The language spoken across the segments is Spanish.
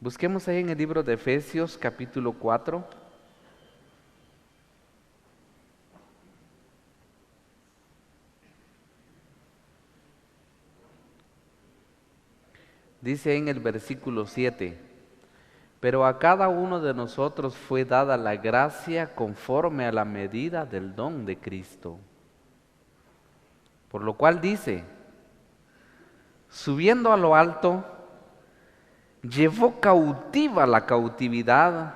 Busquemos ahí en el libro de Efesios capítulo 4. Dice en el versículo 7: pero a cada uno de nosotros fue dada la gracia conforme a la medida del don de Cristo. Por lo cual dice, subiendo a lo alto, llevó cautiva la cautividad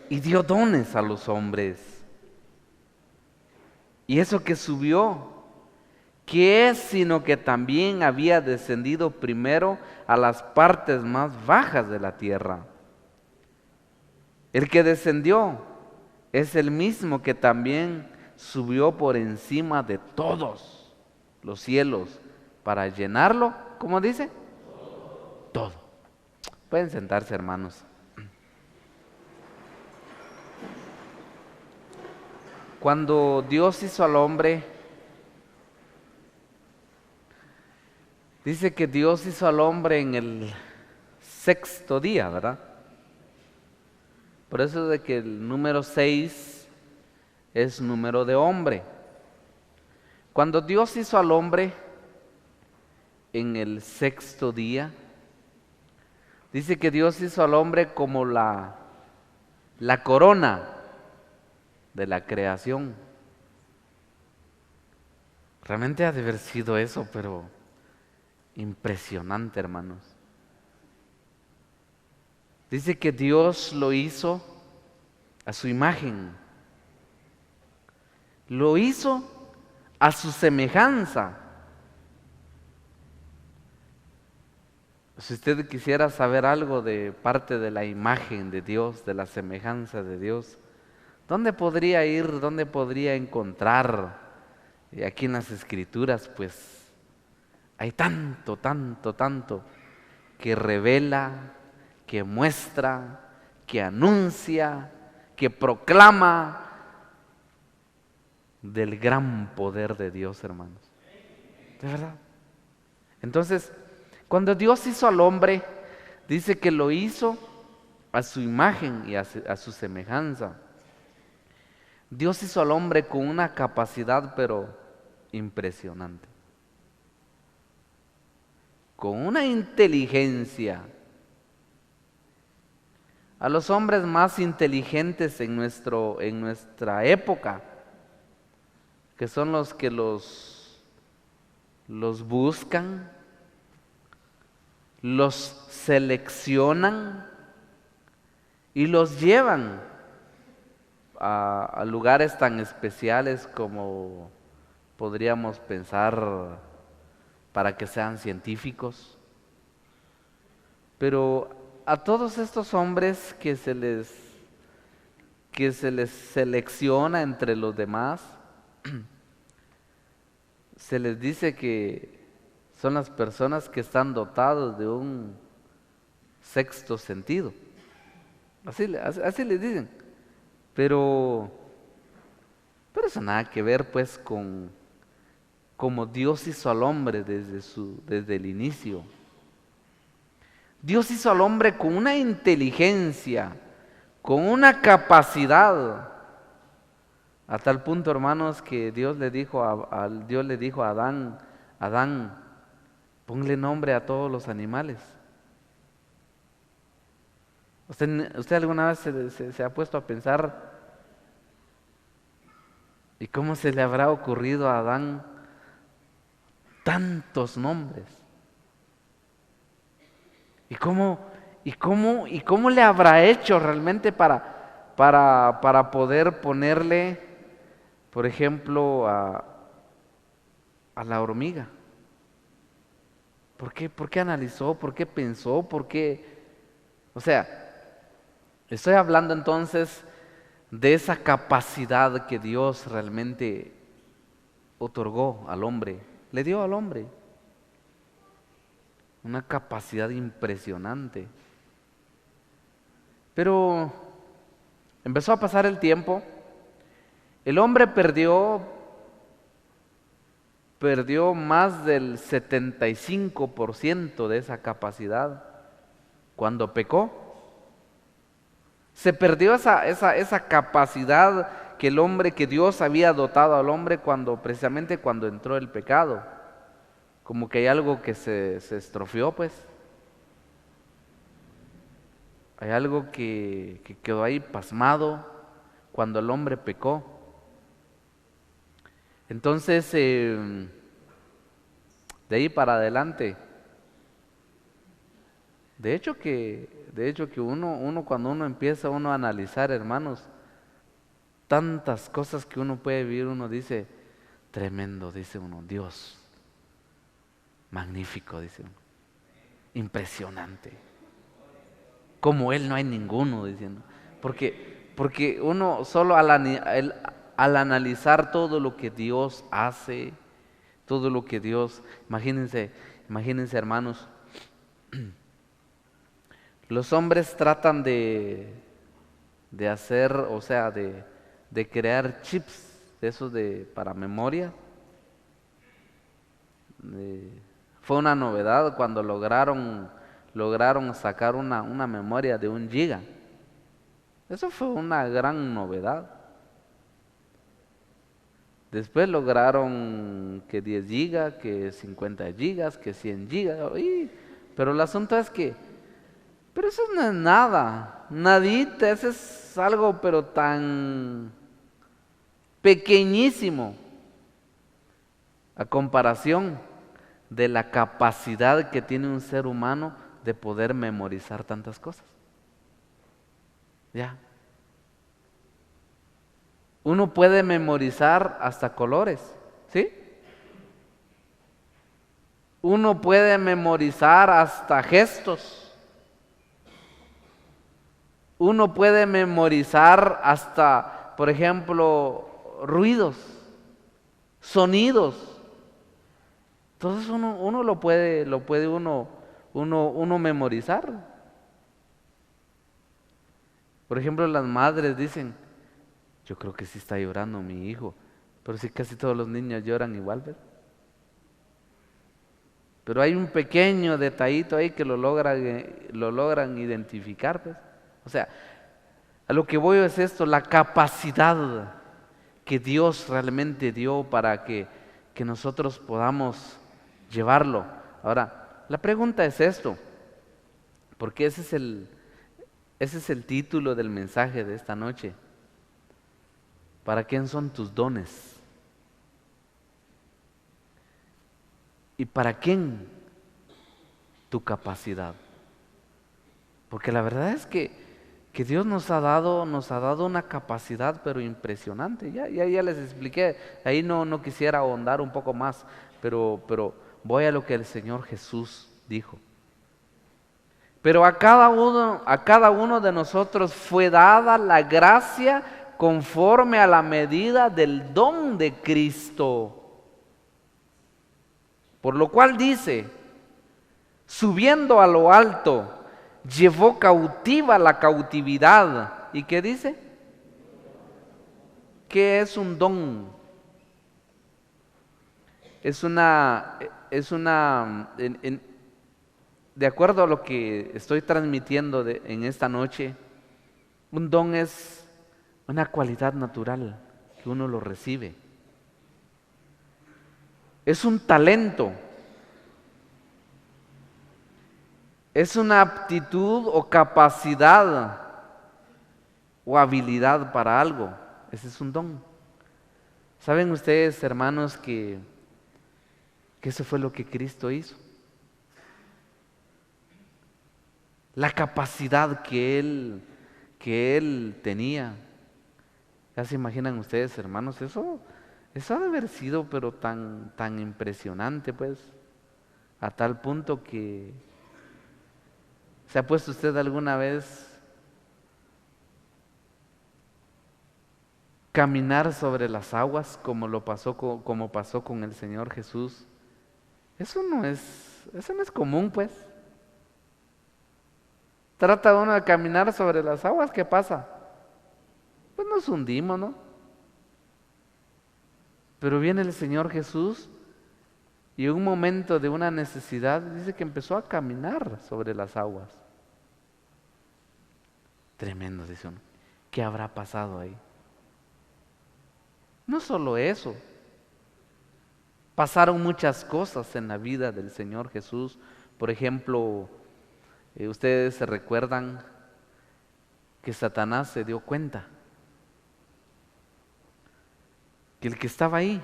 y dio dones a los hombres. Y eso que subió, ¿qué es sino que también había descendido primero a las partes más bajas de la tierra? El que descendió es el mismo que también subió por encima de todos los cielos para llenarlo, ¿cómo dice? Todo. Pueden sentarse, hermanos. Cuando Dios hizo al hombre, dice que Dios hizo al hombre en el sexto día, ¿verdad? Por eso de que el número 6 es número de hombre. Cuando Dios hizo al hombre en el sexto día, dice que Dios hizo al hombre como la corona de la creación. Realmente ha de haber sido eso, pero impresionante, hermanos. Dice que Dios lo hizo a su imagen, lo hizo a su semejanza. Si usted quisiera saber algo de parte de la imagen de Dios, de la semejanza de Dios, ¿dónde podría ir? ¿Dónde podría encontrar? Y aquí en las Escrituras, pues, hay tanto, tanto, tanto que revela, que muestra, que anuncia, que proclama del gran poder de Dios, hermanos. De verdad. Entonces, cuando Dios hizo al hombre, dice que lo hizo a su imagen y a su semejanza. Dios hizo al hombre con una capacidad, pero impresionante. Con una inteligencia. A los hombres más inteligentes en nuestra época, que son los que los buscan, los seleccionan y los llevan a lugares tan especiales como podríamos pensar para que sean científicos. Pero a todos estos hombres que se les selecciona entre los demás, se les dice que son las personas que están dotados de un sexto sentido. Así les dicen. Pero eso nada que ver pues con como Dios hizo al hombre desde el inicio. Dios hizo al hombre con una inteligencia, con una capacidad, a tal punto, hermanos, que Dios le dijo a Adán, Adán, ponle nombre a todos los animales. ¿Usted alguna vez se ha puesto a pensar y cómo se le habrá ocurrido a Adán tantos nombres? ¿Y cómo le habrá hecho realmente para poder ponerle, por ejemplo, a la hormiga? ¿Por qué analizó? ¿Por qué pensó? ¿Por qué? O sea, estoy hablando entonces de esa capacidad que Dios realmente otorgó al hombre, le dio al hombre. Una capacidad impresionante. Pero empezó a pasar el tiempo, el hombre perdió más del 75% de esa capacidad. cuando pecó. Se perdió esa capacidad que el hombre, que Dios había dotado al hombre precisamente cuando entró el pecado. Como que hay algo que se estropeó, pues. Hay algo que quedó ahí pasmado cuando el hombre pecó. Entonces, de ahí para adelante, de hecho que uno cuando uno empieza a analizar, hermanos, tantas cosas que uno puede vivir, uno dice, tremendo, dice uno, Dios, magnífico, dice uno, impresionante. Como Él no hay ninguno, diciendo. Porque uno solo al analizar todo lo que Dios hace, todo lo que Dios, imagínense hermanos, los hombres tratan de hacer, o sea, de crear chips de esos para memoria. Fue una novedad cuando lograron sacar una memoria de 1 GB. Eso fue una gran novedad. Después lograron que 10 GB, que 50 GB, que 100 GB. Pero el asunto es pero eso no es nada, nadita, eso es algo pero tan pequeñísimo a comparación de la capacidad que tiene un ser humano de poder memorizar tantas cosas. Ya. Uno puede memorizar hasta colores, ¿sí? Uno puede memorizar hasta gestos. Uno puede memorizar hasta, por ejemplo, ruidos, sonidos. Todo eso uno lo puede uno memorizar. Por ejemplo, las madres dicen, yo creo que sí está llorando mi hijo, pero sí casi todos los niños lloran igual, ¿ves? Pero hay un pequeño detallito ahí que lo logran identificar, pues. O sea, a lo que voy es esto, la capacidad que Dios realmente dio para que nosotros podamos llevarlo. Ahora, la pregunta es esto, porque ese es el título del mensaje de esta noche. ¿Para quién son tus dones? ¿Y para quién tu capacidad? Porque la verdad es que Dios nos ha dado una capacidad pero impresionante. Ya les expliqué, ahí no quisiera ahondar un poco más, pero voy a lo que el Señor Jesús dijo. Pero a cada uno de nosotros fue dada la gracia conforme a la medida del don de Cristo. Por lo cual dice, subiendo a lo alto, llevó cautiva la cautividad. ¿Y qué dice? ¿Qué es un don? De acuerdo a lo que estoy transmitiendo en esta noche, un don es una cualidad natural que uno lo recibe. Es un talento. Es una aptitud o capacidad o habilidad para algo. Ese es un don. ¿Saben ustedes, hermanos, que eso fue lo que Cristo hizo? La capacidad que Él tenía. ¿Ya se imaginan ustedes, hermanos? Eso ha de haber sido pero tan impresionante, pues, a tal punto que ¿se ha puesto usted alguna vez caminar sobre las aguas como pasó con el Señor Jesús? Eso no es común, pues. Trata uno de caminar sobre las aguas, ¿qué pasa? Pues nos hundimos, ¿no? Pero viene el Señor Jesús y en un momento de una necesidad dice que empezó a caminar sobre las aguas. Tremendo, dice uno. ¿Qué habrá pasado ahí? No solo eso, pasaron muchas cosas en la vida del Señor Jesús. Por ejemplo, ustedes se recuerdan que Satanás se dio cuenta que el que estaba ahí,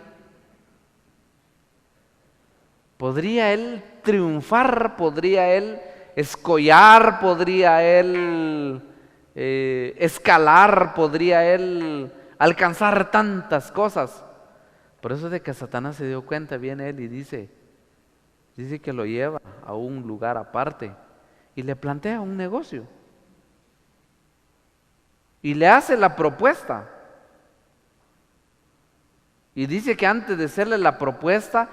podría él triunfar, podría él escollar, podría él escalar, podría él alcanzar tantas cosas. Por eso de que Satanás se dio cuenta, viene él y dice que lo lleva a un lugar aparte y le plantea un negocio y le hace la propuesta. Y dice que antes de hacerle la propuesta,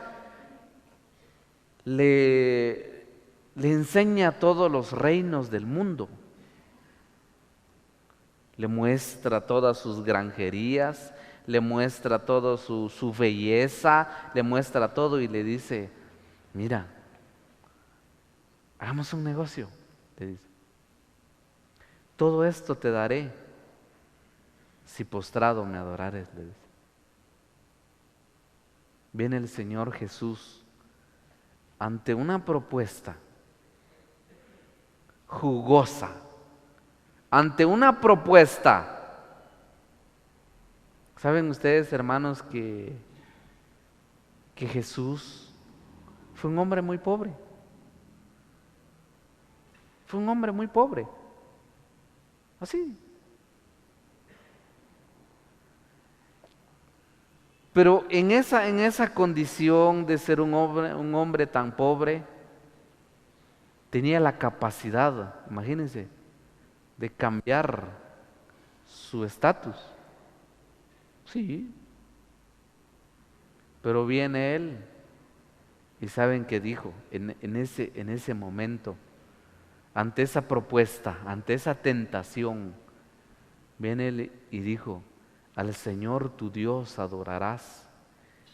le enseña todos los reinos del mundo. Le muestra todas sus granjerías, le muestra toda su belleza, le muestra todo y le dice, mira, hagamos un negocio, le dice. Todo esto te daré si postrado me adorares, le dice. Viene el Señor Jesús ante una propuesta jugosa, ante una propuesta. ¿Saben ustedes, hermanos, que Jesús fue un hombre muy pobre? Fue un hombre muy pobre. Así. Pero en esa condición de ser un hombre tan pobre, tenía la capacidad, imagínense, de cambiar su estatus. Sí. Pero viene él y ¿saben qué dijo en ese momento? Ante esa propuesta, ante esa tentación, viene él y dijo, al Señor tu Dios adorarás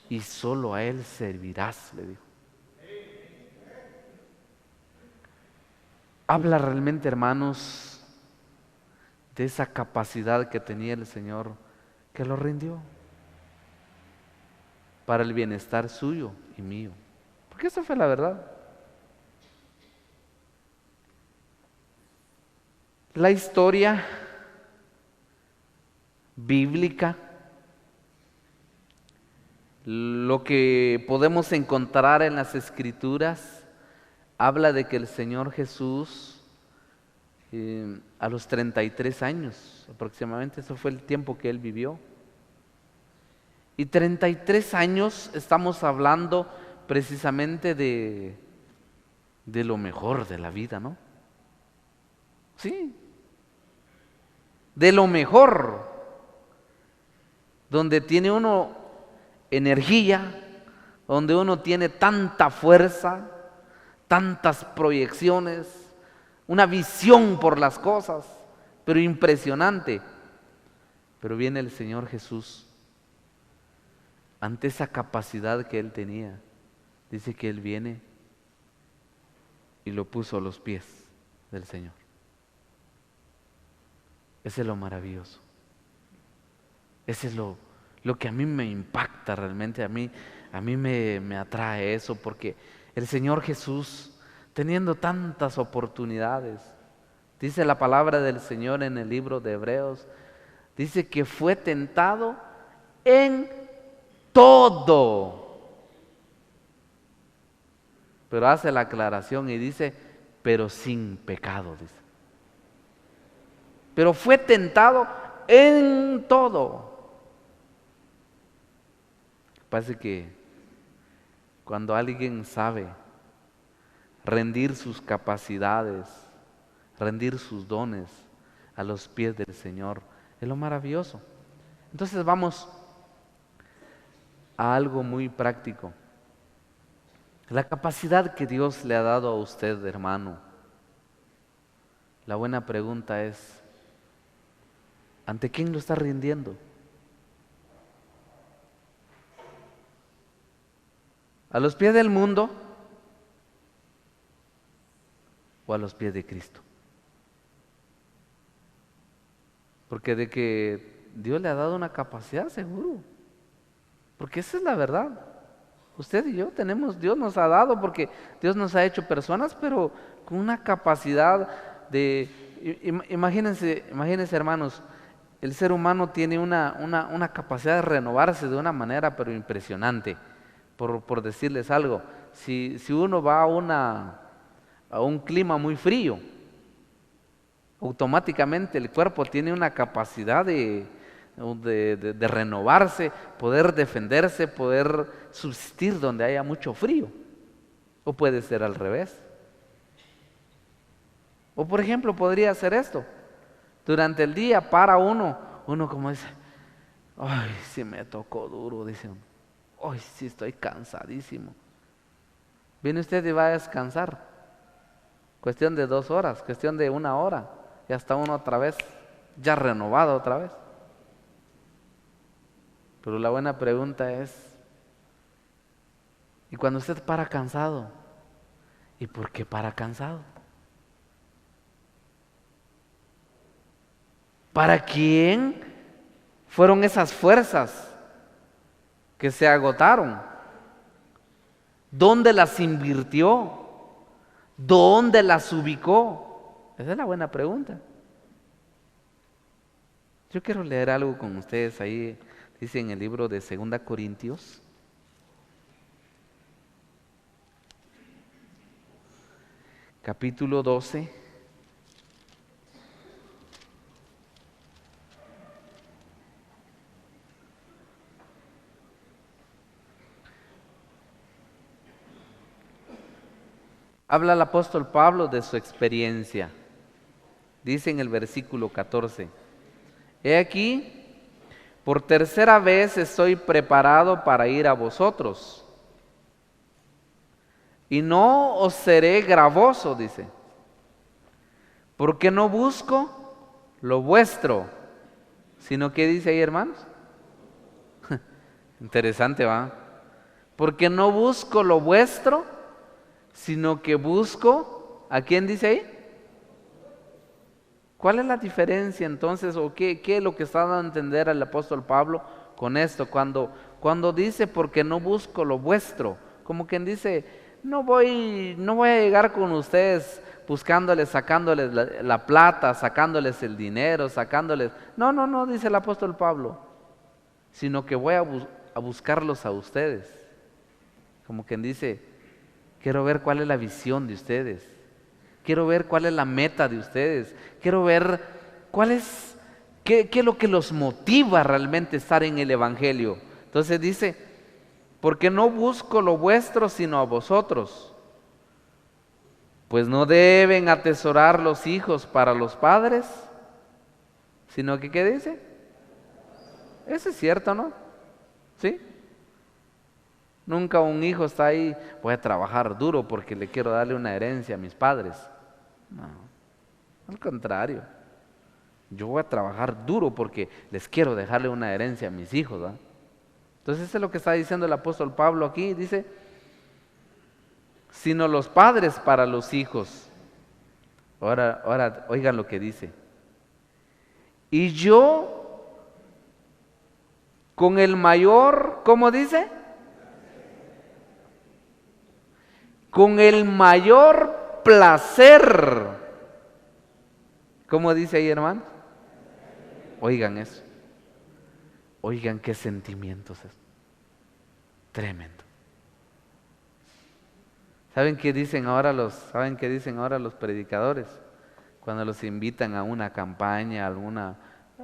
y solo a Él servirás, le dijo. Habla realmente, hermanos, de esa capacidad que tenía el Señor, que lo rindió para el bienestar suyo y mío. Porque esa fue la verdad. La historia bíblica, lo que podemos encontrar en las Escrituras, habla de que el Señor Jesús a los 33 años aproximadamente, eso fue el tiempo que Él vivió. Y 33 años estamos hablando precisamente de lo mejor de la vida, ¿no? Sí, de lo mejor, donde tiene uno energía, donde uno tiene tanta fuerza, tantas proyecciones, una visión por las cosas, pero impresionante. Pero viene el Señor Jesús, ante esa capacidad que Él tenía, dice que Él viene y lo puso a los pies del Señor. Ese es lo maravilloso. Ese es lo que a mí me impacta realmente, a mí me atrae eso, porque el Señor Jesús, teniendo tantas oportunidades, dice la palabra del Señor en el libro de Hebreos, dice que fue tentado en todo. Pero hace la aclaración y dice, pero sin pecado, dice. Pero fue tentado en todo. Parece que cuando alguien sabe rendir sus capacidades, rendir sus dones a los pies del Señor, es lo maravilloso. Entonces vamos a algo muy práctico. La capacidad que Dios le ha dado a usted, hermano. La buena pregunta es, ¿ante quién lo está rindiendo? ¿A los pies del mundo o a los pies de Cristo? Porque de que Dios le ha dado una capacidad, seguro. Porque esa es la verdad. Usted y yo tenemos, Dios nos ha dado, porque Dios nos ha hecho personas, pero con una capacidad de... Imagínense, imagínense, hermanos, el ser humano tiene una capacidad de renovarse de una manera, pero impresionante. Por decirles algo, si uno va a un clima muy frío, automáticamente el cuerpo tiene una capacidad de renovarse, poder defenderse, poder subsistir donde haya mucho frío. O puede ser al revés. O por ejemplo, podría ser esto. Durante el día para uno como dice, ay, sí me tocó duro, dice uno. Ay, sí estoy cansadísimo. Viene usted y va a descansar. Cuestión de 2 horas, cuestión de 1 hora. Y hasta uno otra vez, ya renovado otra vez. Pero la buena pregunta es, ¿y cuando usted para cansado? ¿Y por qué para cansado? ¿Para quién fueron esas fuerzas que se agotaron? ¿Dónde las invirtió? ¿Dónde las ubicó? Esa es la buena pregunta. Yo quiero leer algo con ustedes ahí, dice en el libro de 2 Corintios. Capítulo 12. Habla el apóstol Pablo de su experiencia. Dice en el versículo 14, he aquí, por tercera vez estoy preparado para ir a vosotros, y no os seré gravoso, dice, porque no busco lo vuestro, sino que dice ahí, hermanos. Interesante, ¿va? Porque no busco lo vuestro, sino que busco, ¿a quién dice ahí? ¿Cuál es la diferencia entonces, o qué es lo que está dando a entender el apóstol Pablo con esto? Cuando dice, porque no busco lo vuestro, como quien dice, no voy a llegar con ustedes buscándoles, sacándoles la plata, sacándoles el dinero, sacándoles... No, dice el apóstol Pablo, sino que voy a buscarlos a ustedes. Como quien dice, quiero ver cuál es la visión de ustedes. Quiero ver cuál es la meta de ustedes. Quiero ver qué es lo que los motiva realmente a estar en el Evangelio. Entonces dice, porque no busco lo vuestro sino a vosotros. Pues no deben atesorar los hijos para los padres, sino que, ¿qué dice? Eso es cierto, ¿no? ¿Sí? Nunca un hijo está ahí, voy a trabajar duro porque le quiero darle una herencia a mis padres. No, al contrario. Yo voy a trabajar duro porque les quiero dejarle una herencia a mis hijos, ¿verdad? Entonces eso es lo que está diciendo el apóstol Pablo aquí. Dice, sino los padres para los hijos. Ahora oigan lo que dice. Y yo con el mayor, ¿cómo dice? Con el mayor placer. ¿Cómo dice ahí, hermano? Oigan eso. Oigan qué sentimientos es. Tremendo. ¿Saben qué dicen ahora los predicadores? Cuando los invitan a una campaña,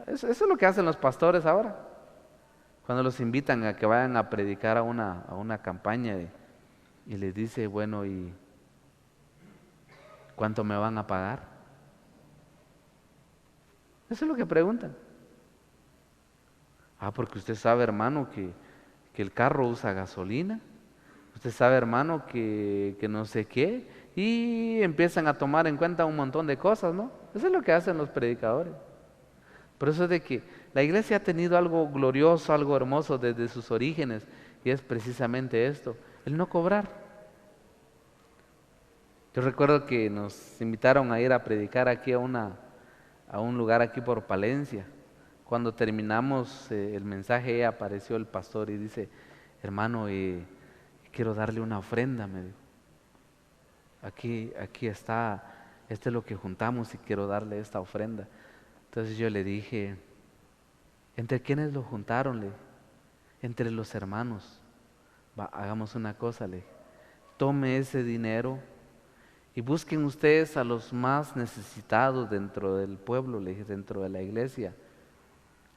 eso es lo que hacen los pastores ahora. Cuando los invitan a que vayan a predicar a una campaña y les dice, bueno, ¿y cuánto me van a pagar? Eso es lo que preguntan. Porque usted sabe, hermano, que el carro usa gasolina. Usted sabe, hermano, que no sé qué. Y empiezan a tomar en cuenta un montón de cosas, ¿no? Eso es lo que hacen los predicadores. Por eso es de que la iglesia ha tenido algo glorioso, algo hermoso desde sus orígenes. Y es precisamente esto, el no cobrar. Yo recuerdo que nos invitaron a ir a predicar aquí a un lugar aquí por Palencia. Cuando terminamos el mensaje, apareció el pastor y dice, hermano, quiero darle una ofrenda, me dijo. Aquí está, esto es lo que juntamos y quiero darle esta ofrenda. Entonces yo le dije, ¿entre quiénes lo juntaron? Le dije, entre los hermanos. Va, hagamos una cosa, le dije, tome ese dinero y busquen ustedes a los más necesitados dentro del pueblo, le dije, dentro de la iglesia.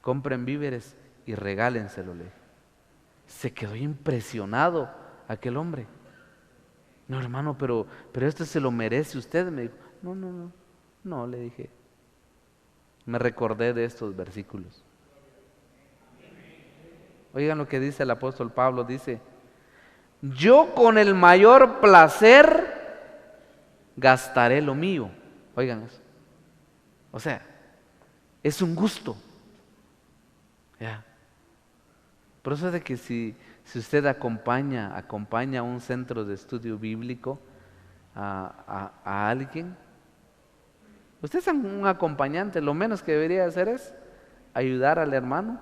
Compren víveres y regálenselo, le dije. Se quedó impresionado aquel hombre. No, hermano, pero esto se lo merece usted, me dijo. No, le dije. Me recordé de estos versículos. Oigan lo que dice el apóstol Pablo, dice, yo con el mayor placer gastaré lo mío. Oigan eso. O sea, es un gusto. Ya. Por eso es de que si usted acompaña a un centro de estudio bíblico a alguien, usted es un acompañante, lo menos que debería hacer es ayudar al hermano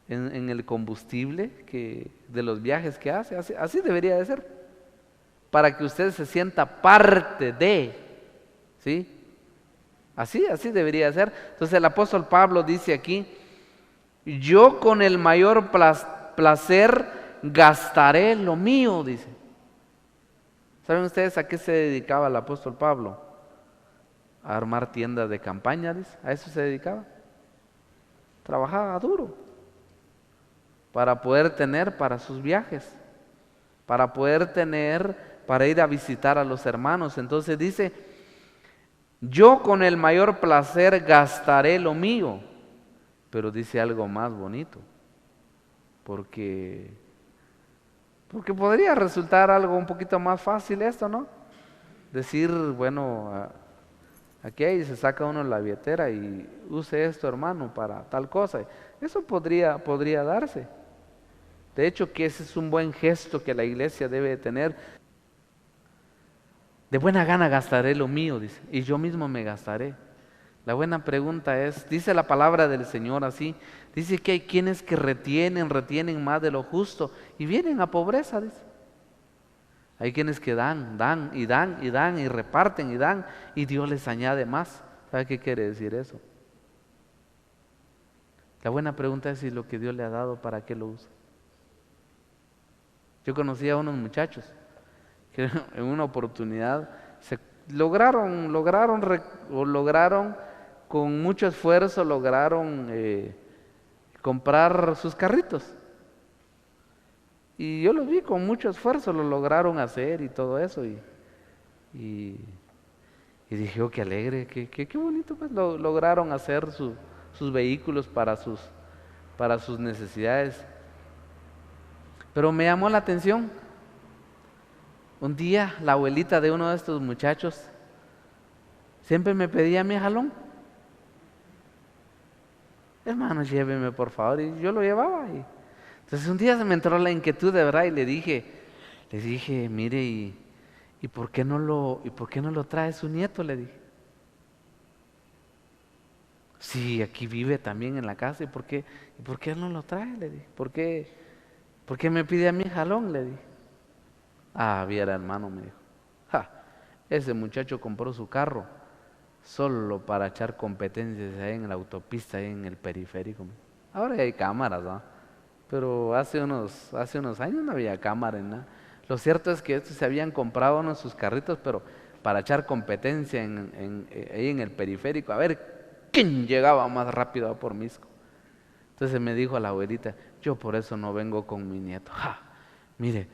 en el combustible de los viajes que hace, así debería de ser, para que usted se sienta parte de, ¿sí? Así debería de ser. Entonces el apóstol Pablo dice aquí, yo con el mayor placer gastaré lo mío, dice. ¿Saben ustedes a qué se dedicaba el apóstol Pablo? A armar tiendas de campaña, dice. A eso se dedicaba. Trabajaba duro para poder tener para sus viajes, para poder tener para ir a visitar a los hermanos. Entonces dice, yo con el mayor placer gastaré lo mío. Pero dice algo más bonito, porque podría resultar algo un poquito más fácil esto, ¿no? Decir, bueno, aquí ahí se saca uno la billetera y use esto, hermano, para tal cosa. Eso podría darse. De hecho, que ese es un buen gesto que la iglesia debe tener. De buena gana gastaré lo mío, dice, y yo mismo me gastaré. La buena pregunta es, dice la palabra del Señor así, dice que hay quienes que retienen más de lo justo y vienen a pobreza, dice. Hay quienes que dan y reparten y dan y Dios les añade más. ¿Sabe qué quiere decir eso? La buena pregunta es si lo que Dios le ha dado, ¿para qué lo usa? Yo conocí a unos muchachos que en una oportunidad lograron con mucho esfuerzo comprar sus carritos. Y yo los vi con mucho esfuerzo, lo lograron hacer y todo eso. Y dije, oh, qué alegre, qué bonito, pues lograron hacer sus vehículos para sus necesidades. Pero me llamó la atención. Un día la abuelita de uno de estos muchachos siempre me pedía mi jalón. Hermano, lléveme por favor, y yo lo llevaba. Entonces un día se me entró la inquietud de verdad y le dije, mire, ¿y por qué no lo trae su nieto? Le dije. Sí, aquí vive también en la casa, ¿y por qué no lo trae? Le dije. ¿Por qué me pide a mí jalón? Le dije. Ah, viera, hermano, me dijo. Ja, ese muchacho compró su carro solo para echar competencias ahí en la autopista, ahí en el periférico. Ahora ya hay cámaras, ¿no? Pero hace unos años no había cámara en nada. Lo cierto es que estos se habían comprado unos sus carritos, pero para echar competencia ahí en el periférico, a ver quién llegaba más rápido a por Misco. Entonces me dijo a la abuelita, yo por eso no vengo con mi nieto. Ja, mire,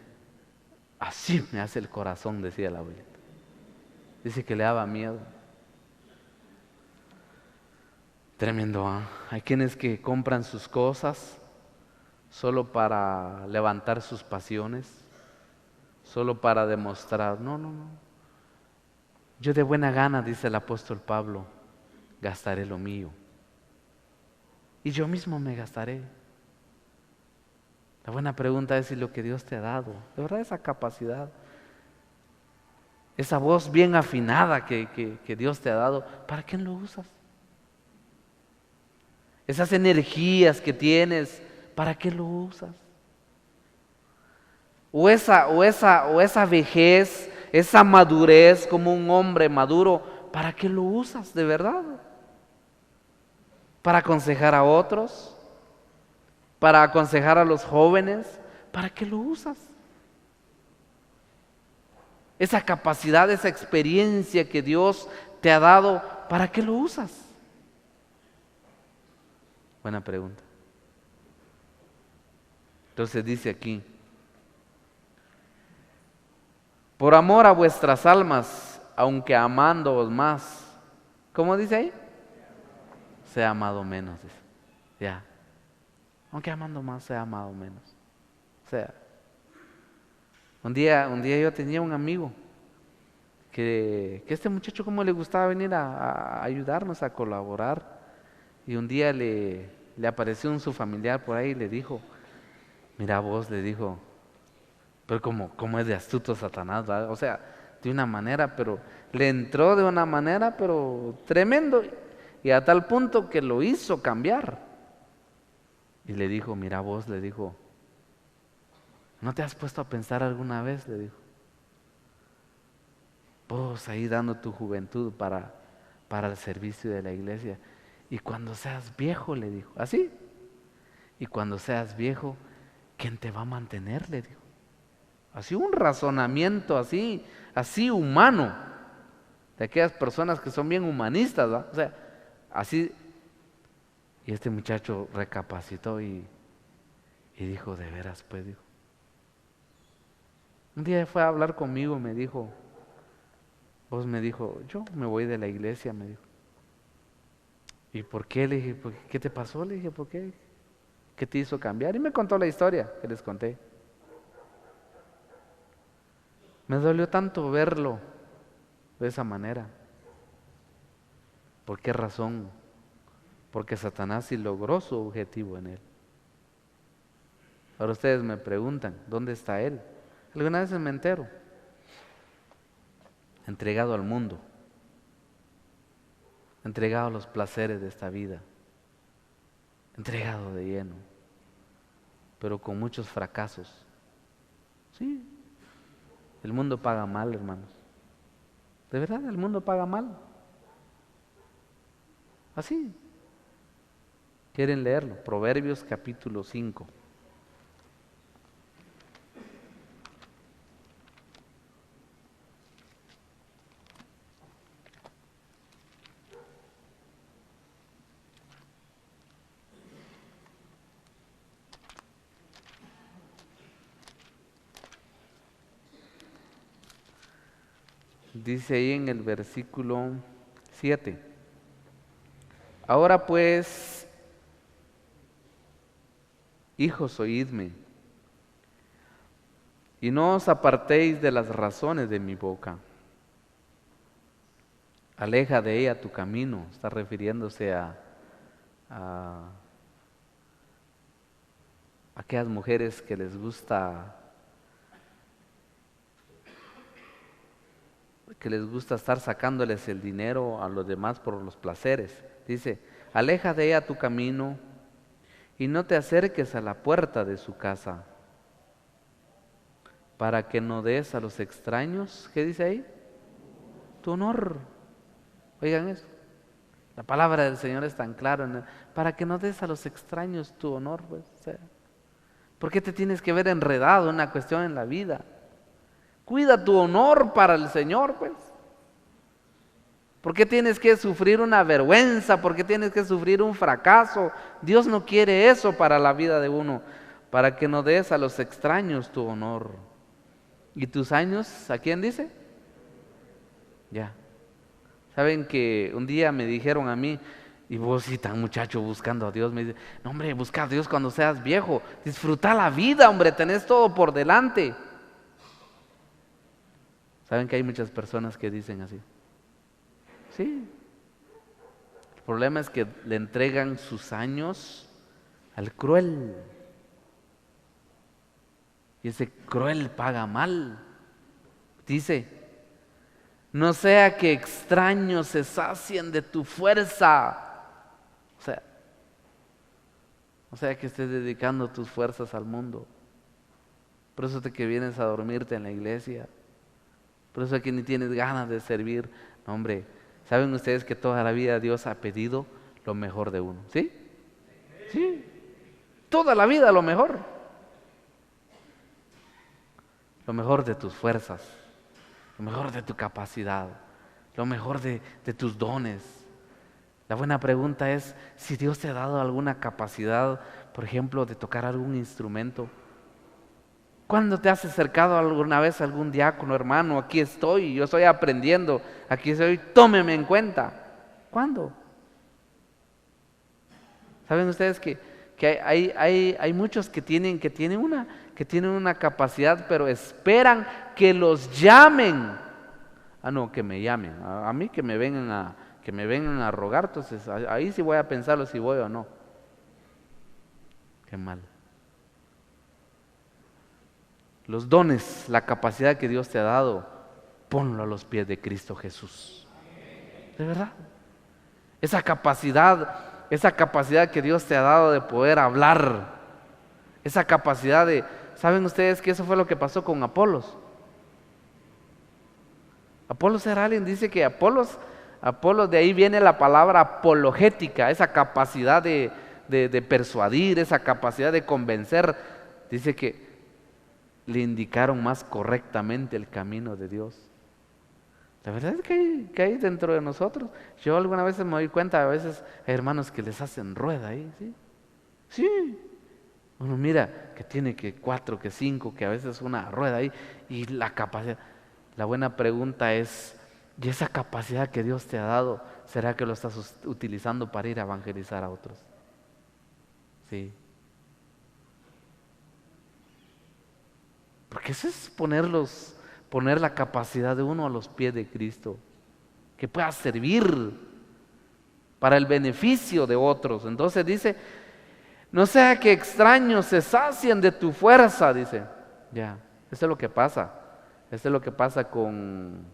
así me hace el corazón, decía la abuelita. Dice que le daba miedo. Tremendo, ¿eh? Hay quienes que compran sus cosas solo para levantar sus pasiones, solo para demostrar. No. Yo de buena gana, dice el apóstol Pablo, gastaré lo mío. Y yo mismo me gastaré. La buena pregunta es si lo que Dios te ha dado, de verdad esa capacidad, esa voz bien afinada que Dios te ha dado, ¿para quién lo usas? esas energías que tienes, ¿para qué lo usas? O esa vejez, esa madurez como un hombre maduro, ¿para qué lo usas de verdad? ¿Para aconsejar a otros? ¿Para aconsejar a los jóvenes? ¿Para qué lo usas? Esa capacidad, esa experiencia que Dios te ha dado, ¿para qué lo usas? Buena pregunta. Entonces dice aquí, por amor a vuestras almas, aunque amándoos más, ¿cómo dice ahí? Sea amado menos, dice. Ya. Aunque amando más, sea amado menos. O sea, un día yo tenía un amigo que este muchacho como le gustaba venir a ayudarnos, a colaborar. Y un día le apareció su familiar por ahí y le dijo, mira vos, le dijo, pero como es de astuto Satanás, ¿verdad? O sea, de una manera, pero le entró de una manera, pero tremendo, y a tal punto que lo hizo cambiar. Y le dijo, mira vos, le dijo, ¿no te has puesto a pensar alguna vez? Le dijo, vos ahí dando tu juventud para el servicio de la iglesia, y cuando seas viejo, le dijo, así, y cuando seas viejo, ¿quién te va a mantener? Le dijo. Así un razonamiento así humano, de aquellas personas que son bien humanistas, ¿verdad? O sea, así. Y este muchacho recapacitó y dijo, de veras, pues, dijo. Un día fue a hablar conmigo, me dijo, vos, me dijo, yo me voy de la iglesia, me dijo. ¿Y por qué? Le dije, ¿qué te pasó? Le dije, ¿por qué? ¿Qué te hizo cambiar? Y me contó la historia que les conté. Me dolió tanto verlo de esa manera. ¿Por qué razón? Porque Satanás sí logró su objetivo en él. Ahora ustedes me preguntan, ¿dónde está él? Alguna vez me entero, entregado al mundo, entregado a los placeres de esta vida, entregado de lleno, pero con muchos fracasos. Sí, el mundo paga mal, hermanos. De verdad, el mundo paga mal. Así. ¿Quieren leerlo? Proverbios capítulo 5. Dice ahí en el versículo 7. Ahora pues, hijos, oídme, y no os apartéis de las razones de mi boca. Aleja de ella tu camino. Está refiriéndose a aquellas mujeres que les gusta estar sacándoles el dinero a los demás por los placeres. Dice, aleja de ella tu camino y no te acerques a la puerta de su casa, para que no des a los extraños, ¿qué dice ahí? Tu honor. Oigan eso. La palabra del Señor es tan clara, ¿no? Para que no des a los extraños tu honor, pues. O sea, ¿por qué te tienes que ver enredado en una cuestión en la vida? Cuida tu honor para el Señor, pues. ¿Por qué tienes que sufrir una vergüenza? ¿Por qué tienes que sufrir un fracaso? Dios no quiere eso para la vida de uno, para que no des a los extraños tu honor. ¿Y tus años? ¿A quién dice? Ya. Saben que un día me dijeron a mí, y vos sí tan muchacho buscando a Dios, me dice, no hombre, busca a Dios cuando seas viejo, disfruta la vida, hombre, tenés todo por delante. ¿Saben que hay muchas personas que dicen así? Sí. El problema es que le entregan sus años al cruel. Y ese cruel paga mal. Dice, no sea que extraños se sacien de tu fuerza. O sea, No sea que estés dedicando tus fuerzas al mundo. Por eso es que vienes a dormirte en la iglesia. Por eso es que ni tienes ganas de servir. No, hombre, ¿saben ustedes que toda la vida Dios ha pedido lo mejor de uno? ¿Sí? Sí. Toda la vida lo mejor. Lo mejor de tus fuerzas. Lo mejor de tu capacidad. Lo mejor de tus dones. La buena pregunta es si Dios te ha dado alguna capacidad, por ejemplo, de tocar algún instrumento. ¿Cuándo te has acercado alguna vez a algún diácono, hermano? Aquí estoy, yo estoy aprendiendo, aquí estoy, tómeme en cuenta. ¿Cuándo? ¿Saben ustedes que hay muchos que tienen una capacidad, pero esperan que los llamen? Ah, no, que me llamen. A mí que me vengan a rogar, entonces ahí sí voy a pensarlo si voy o no. Qué mal. Los dones, la capacidad que Dios te ha dado, ponlo a los pies de Cristo Jesús. De verdad. Esa capacidad que Dios te ha dado de poder hablar, esa capacidad de, ¿saben ustedes que eso fue lo que pasó con Apolos? Apolos era alguien, dice que Apolos, de ahí viene la palabra apologética, esa capacidad de persuadir, esa capacidad de convencer. Dice que le indicaron más correctamente el camino de Dios. La verdad es que hay dentro de nosotros. Yo alguna vez me doy cuenta, a veces hay hermanos que les hacen rueda ahí, ¿sí? Sí. Uno mira que tiene que 4, que 5, que a veces una rueda ahí, y la capacidad. La buena pregunta es, ¿y esa capacidad que Dios te ha dado, será que lo estás utilizando para ir a evangelizar a otros? Sí. Porque eso es poner la capacidad de uno a los pies de Cristo, que pueda servir para el beneficio de otros. Entonces dice, no sea que extraños se sacien de tu fuerza, dice. Ya, eso es lo que pasa. Eso es lo que pasa con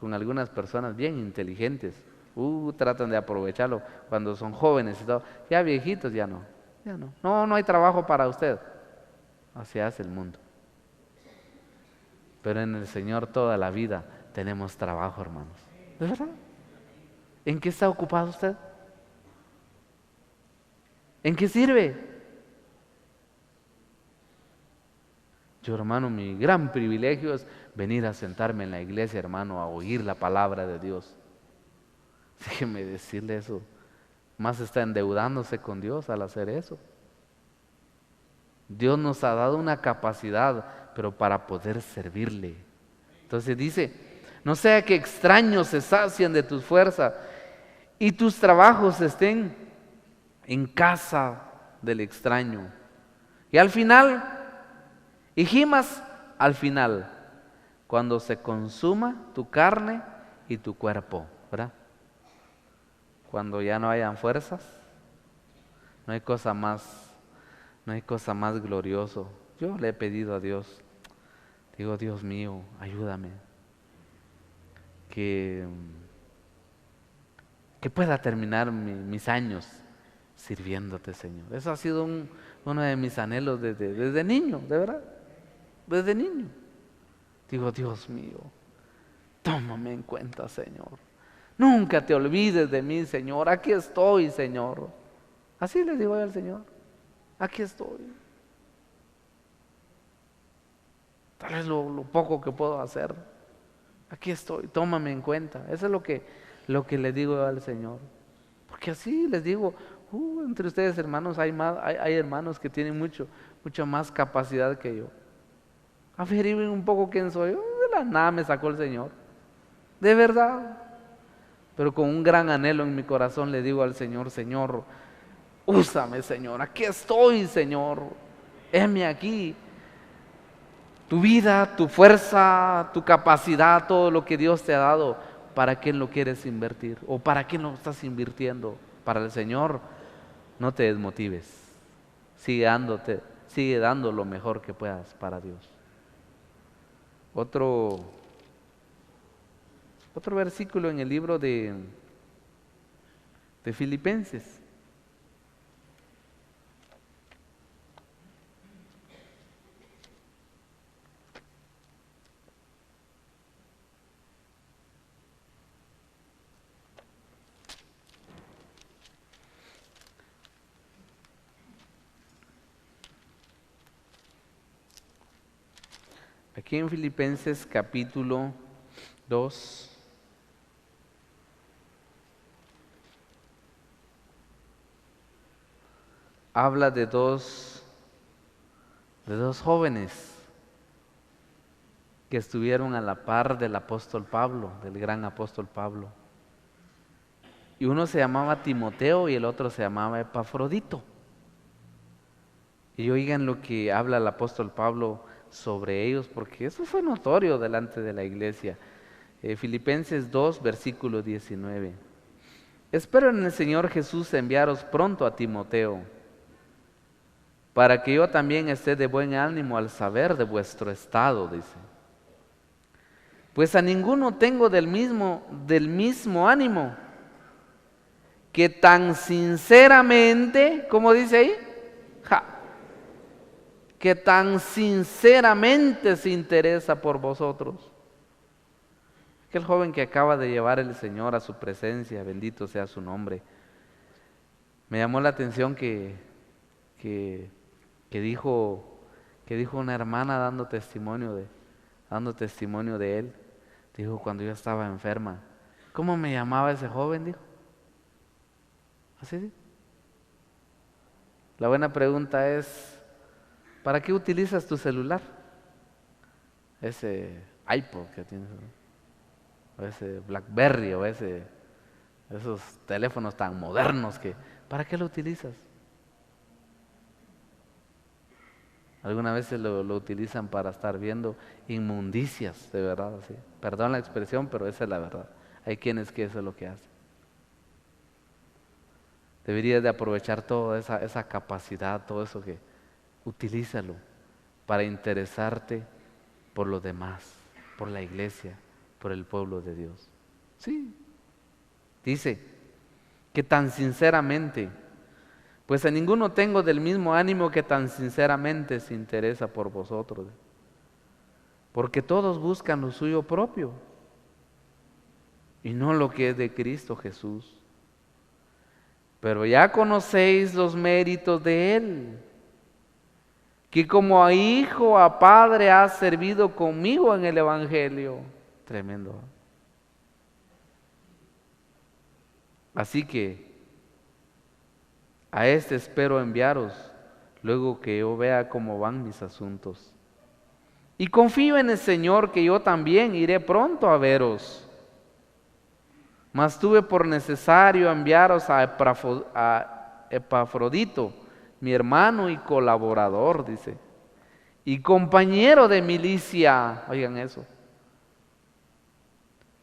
algunas personas bien inteligentes. Tratan de aprovecharlo cuando son jóvenes y todo. Ya viejitos, ya no. Ya no. No hay trabajo para usted. Así hace el mundo. Pero en el Señor toda la vida tenemos trabajo, hermanos. ¿De verdad? ¿En qué está ocupado usted? ¿En qué sirve? Yo, hermano, mi gran privilegio es venir a sentarme en la iglesia, hermano, a oír la palabra de Dios. Déjeme decirle eso. Más está endeudándose con Dios al hacer eso. Dios nos ha dado una capacidad, pero para poder servirle. Entonces dice, no sea que extraños se sacien de tus fuerzas y tus trabajos estén en casa del extraño. Y al final, y gimas al final, cuando se consuma tu carne y tu cuerpo, ¿verdad? Cuando ya no hayan fuerzas, no hay cosa más glorioso. Yo le he pedido a Dios, digo, Dios mío, ayúdame, que pueda terminar mis años sirviéndote, Señor. Eso ha sido uno de mis anhelos desde niño, de verdad, desde niño. Digo, Dios mío, tómame en cuenta, Señor. Nunca te olvides de mí, Señor. Aquí estoy, Señor. Así le digo yo al Señor. Aquí estoy. Tal vez lo poco que puedo hacer. Aquí estoy, tómame en cuenta. Eso es lo que le digo al Señor. Porque así les digo, entre ustedes hermanos hay hermanos que tienen mucha más capacidad que yo. Averigüen un poco quién soy. De la nada me sacó el Señor. De verdad. Pero con un gran anhelo en mi corazón le digo al Señor, Señor, úsame, Señor. Aquí estoy, Señor. Heme aquí. Tu vida, tu fuerza, tu capacidad, todo lo que Dios te ha dado, ¿para quién lo quieres invertir? ¿O para quién lo estás invirtiendo? Para el Señor, no te desmotives. Sigue dando lo mejor que puedas para Dios. Otro versículo en el libro de Filipenses. Aquí en Filipenses capítulo 2, habla de dos jóvenes que estuvieron a la par del apóstol Pablo, del gran apóstol Pablo. Y uno se llamaba Timoteo y el otro se llamaba Epafrodito. Y oigan lo que habla el apóstol Pablo sobre ellos, porque eso fue notorio delante de la iglesia. Filipenses 2, versículo 19. Espero en el Señor Jesús enviaros pronto a Timoteo, para que yo también esté de buen ánimo al saber de vuestro estado, dice. Pues a ninguno tengo del mismo ánimo, que tan sinceramente, ¿cómo dice ahí? Que tan sinceramente se interesa por vosotros. Aquel joven que acaba de llevar el Señor a su presencia, bendito sea su nombre. Me llamó la atención que dijo una hermana dando testimonio de él. Dijo, cuando yo estaba enferma, ¿cómo me llamaba ese joven? Dijo. Así sí. La buena pregunta es, ¿para qué utilizas tu celular? Ese iPod que tienes, o ese BlackBerry, o esos teléfonos tan modernos ¿para qué lo utilizas? Algunas veces lo utilizan para estar viendo inmundicias, de verdad, así. Perdón la expresión, pero esa es la verdad. Hay quienes que eso es lo que hacen. Deberías de aprovechar toda esa capacidad, todo eso que utilízalo para interesarte por los demás, por la iglesia, por el pueblo de Dios. Sí, dice que tan sinceramente, pues a ninguno tengo del mismo ánimo que tan sinceramente se interesa por vosotros, porque todos buscan lo suyo propio y no lo que es de Cristo Jesús. Pero ya conocéis los méritos de Él, que como a hijo, a padre ha servido conmigo en el Evangelio. Tremendo. Así que a este espero enviaros, luego que yo vea cómo van mis asuntos. Y confío en el Señor que yo también iré pronto a veros. Mas tuve por necesario enviaros a Epafrodito, mi hermano y colaborador, dice, y compañero de milicia, oigan eso,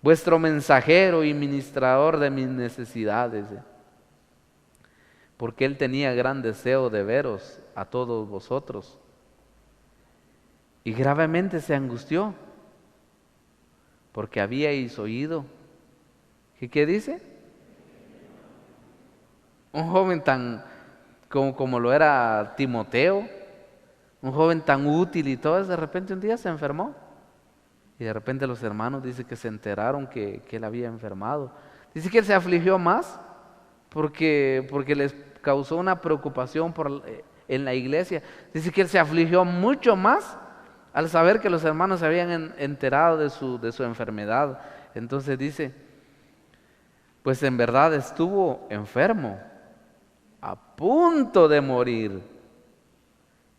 vuestro mensajero y ministrador de mis necesidades, porque él tenía gran deseo de veros a todos vosotros, y gravemente se angustió, porque habíais oído. ¿Qué dice? Un joven tan como lo era Timoteo, un joven tan útil y todo, de repente un día se enfermó. Y de repente los hermanos dice que se enteraron que él había enfermado. Dice que él se afligió más porque les causó una preocupación en la iglesia. Dice que él se afligió mucho más al saber que los hermanos se habían enterado de su enfermedad. Entonces dice, pues en verdad estuvo enfermo, a punto de morir,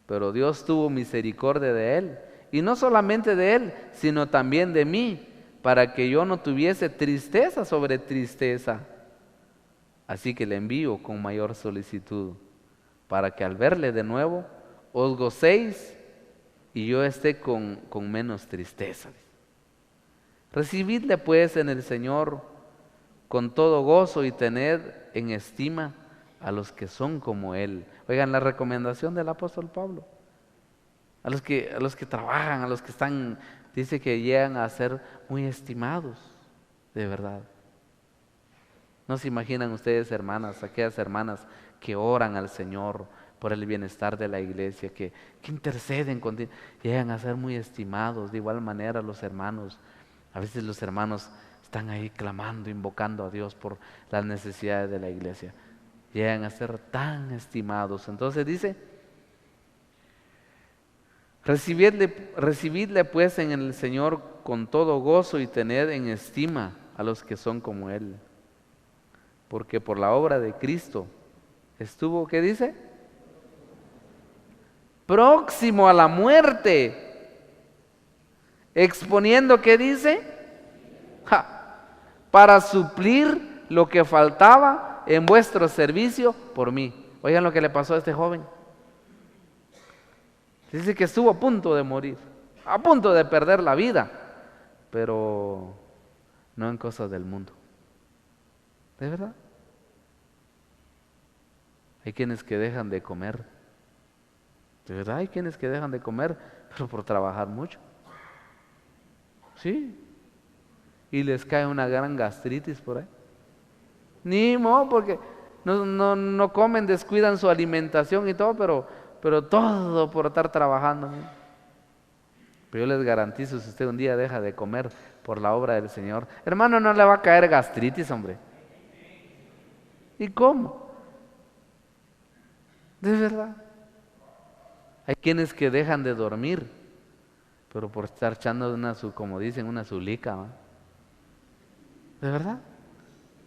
pero Dios tuvo misericordia de él, y no solamente de él, sino también de mí, para que yo no tuviese tristeza sobre tristeza. Así que le envío con mayor solicitud, para que al verle de nuevo os gocéis y yo esté con menos tristeza. Recibidle pues en el Señor con todo gozo y tened en estima a los que son como Él. Oigan la recomendación del apóstol Pablo. A los que trabajan, a los que están, dice que llegan a ser muy estimados, de verdad. ¿No se imaginan ustedes, hermanas, aquellas hermanas que oran al Señor por el bienestar de la iglesia, que interceden, llegan a ser muy estimados? De igual manera los hermanos, a veces los hermanos están ahí clamando, invocando a Dios por las necesidades de la iglesia. Llegan a ser tan estimados. Entonces dice, Recibidle pues en el Señor con todo gozo y tened en estima a los que son como Él. Porque por la obra de Cristo estuvo, ¿qué dice? Próximo a la muerte, exponiendo, ¿qué dice? Para suplir lo que faltaba en vuestro servicio por mí. Oigan lo que le pasó a este joven. Dice que estuvo a punto de morir, a punto de perder la vida, pero no en cosas del mundo. ¿De verdad? Hay quienes que dejan de comer. De verdad, hay quienes que dejan de comer, pero por trabajar mucho. Sí. Y les cae una gran gastritis por ahí. Ni modo, porque no comen, descuidan su alimentación y todo, pero todo por estar trabajando, ¿no? Pero yo les garantizo, si usted un día deja de comer por la obra del Señor, hermano, no le va a caer gastritis, hombre. ¿Y cómo? De verdad. Hay quienes que dejan de dormir, pero por estar echando como dicen, una zulica, ¿va? De verdad.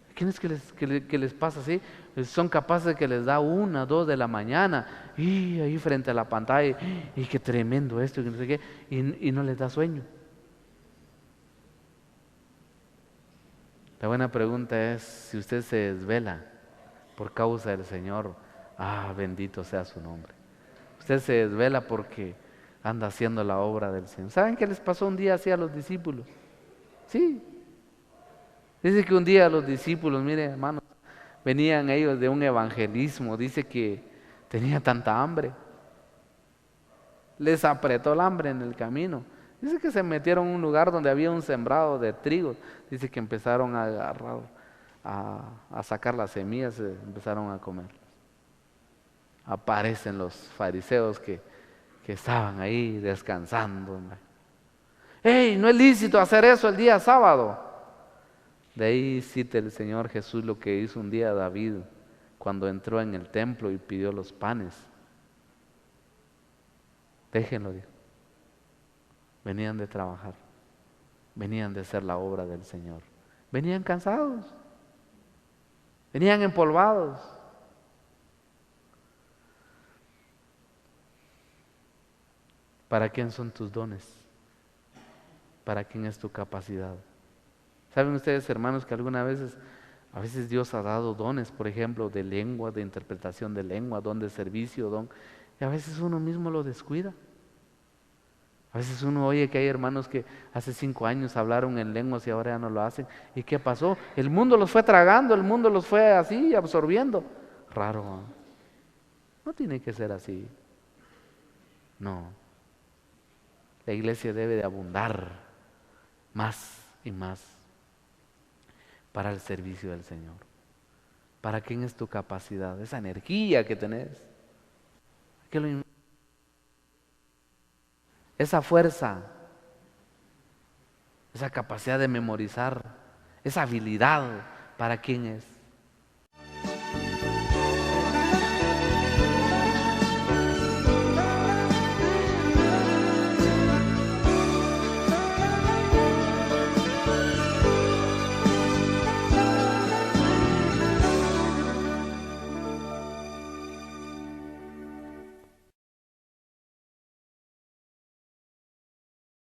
Hay quienes que les pasa así, son capaces de que les da 1, 2 de la mañana, y ahí frente a la pantalla, y qué tremendo esto, y no sé qué, y no les da sueño. La buena pregunta es, si usted se desvela por causa del Señor, bendito sea su nombre. Usted se desvela porque anda haciendo la obra del Señor. ¿Saben qué les pasó un día así a los discípulos? Sí. Dice que un día los discípulos, miren hermanos, venían ellos de un evangelismo, dice que tenía tanta hambre. Les apretó el hambre en el camino. Dice que se metieron en un lugar donde había un sembrado de trigo. Dice que empezaron a agarrar, a sacar las semillas, empezaron a comer. Aparecen los fariseos que estaban ahí descansando. ¡Ey! No es lícito hacer eso el día sábado. De ahí cita el Señor Jesús lo que hizo un día David cuando entró en el templo y pidió los panes. Déjenlo, dijo. Venían de trabajar, venían de hacer la obra del Señor. Venían cansados, venían empolvados. ¿Para quién son tus dones? ¿Para quién es tu capacidad? ¿Saben ustedes, hermanos, que a veces Dios ha dado dones, por ejemplo, de lengua, de interpretación de lengua, don de servicio, y a veces uno mismo lo descuida? A veces uno oye que hay hermanos que hace 5 años hablaron en lenguas y ahora ya no lo hacen. ¿Y qué pasó? El mundo los fue tragando, el mundo los fue así absorbiendo. Raro, ¿no? No tiene que ser así. No. La iglesia debe de abundar más y más para el servicio del Señor. ¿Para quién es tu capacidad? Esa energía que tenés. Esa fuerza, esa capacidad de memorizar, esa habilidad, ¿para quién es?